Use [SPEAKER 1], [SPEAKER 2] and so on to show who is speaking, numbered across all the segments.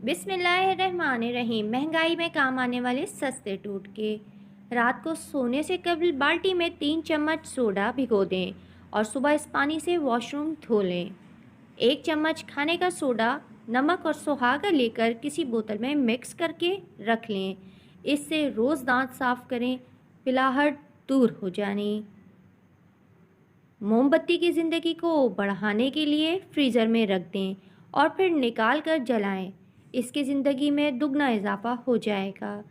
[SPEAKER 1] बिस्मिल्लाहिर्रहमानिर्रहीम। महंगाई में काम आने वाले सस्ते टोटके। रात को सोने से कबल बाल्टी में 3 चम्मच सोडा भिगो दें और सुबह इस पानी से वॉशरूम धो लें। 1 चम्मच खाने का सोडा, नमक और सुहागा लेकर किसी बोतल में मिक्स करके रख लें। इससे रोज़ दांत साफ करें, पिलाहट दूर हो जानी। मोमबत्ती की ज़िंदगी को बढ़ाने के लिए फ्रीज़र में रख दें और फिर निकाल कर जलाएं। इसकी ज़िंदगी में दुगना इजाफा हो जाएगा।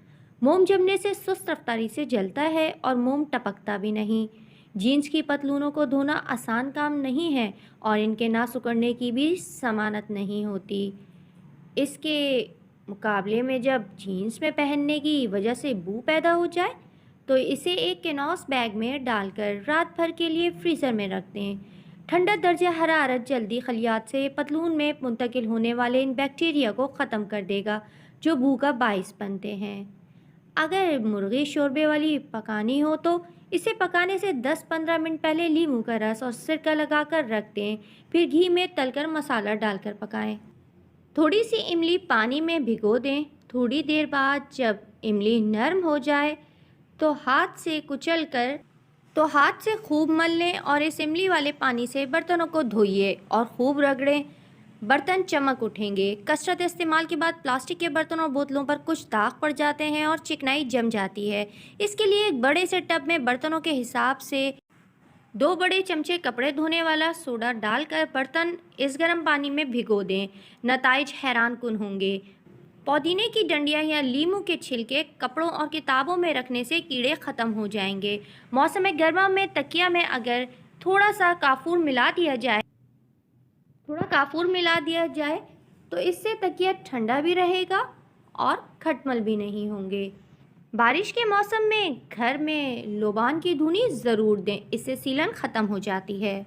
[SPEAKER 1] मोम जमने से सुस्त रफ्तारी से जलता है और मोम टपकता भी नहीं। जीन्स की पतलूनों को धोना आसान काम नहीं है और इनके ना सिकुड़ने की भी ज़मानत नहीं होती। इसके मुकाबले में जब जीन्स में पहनने की वजह से बू पैदा हो जाए तो इसे एक केनॉस बैग में डालकर रात भर के लिए फ्रीज़र में रख दें। ठंडा दर्जा हरारत जल्दी खलियात से पतलून में मुंतकिल होने वाले इन बैक्टीरिया को ख़त्म कर देगा जो बू का बाइस बनते हैं। अगर मुर्गी शोरबे वाली पकानी हो तो इसे पकाने से 10-15 मिनट पहले लीमू का रस और सिरका लगाकर रख दें, फिर घी में तलकर मसाला डालकर पकाएं। थोड़ी सी इमली पानी में भिगो दें। थोड़ी देर बाद जब इमली नरम हो जाए तो हाथ से खूब मल लें और इस इमली वाले पानी से बर्तनों को धोइए और खूब रगड़ें। बर्तन चमक उठेंगे। कसरत इस्तेमाल के बाद प्लास्टिक के बर्तनों और बोतलों पर कुछ दाग पड़ जाते हैं और चिकनाई जम जाती है। इसके लिए एक बड़े से टब में बर्तनों के हिसाब से 2 बड़े चमचे कपड़े धोने वाला सोडा डालकर बर्तन इस गर्म पानी में भिगो दें। नताइज हैरान कुन होंगे। पुदीने की डंडियाँ या लीमू के छिलके कपड़ों और किताबों में रखने से कीड़े ख़त्म हो जाएंगे। मौसम गर्मा में तकिया में अगर थोड़ा काफूर मिला दिया जाए तो इससे तकिया ठंडा भी रहेगा और खटमल भी नहीं होंगे। बारिश के मौसम में घर में लोबान की धुनी ज़रूर दें, इससे सीलन ख़त्म हो जाती है।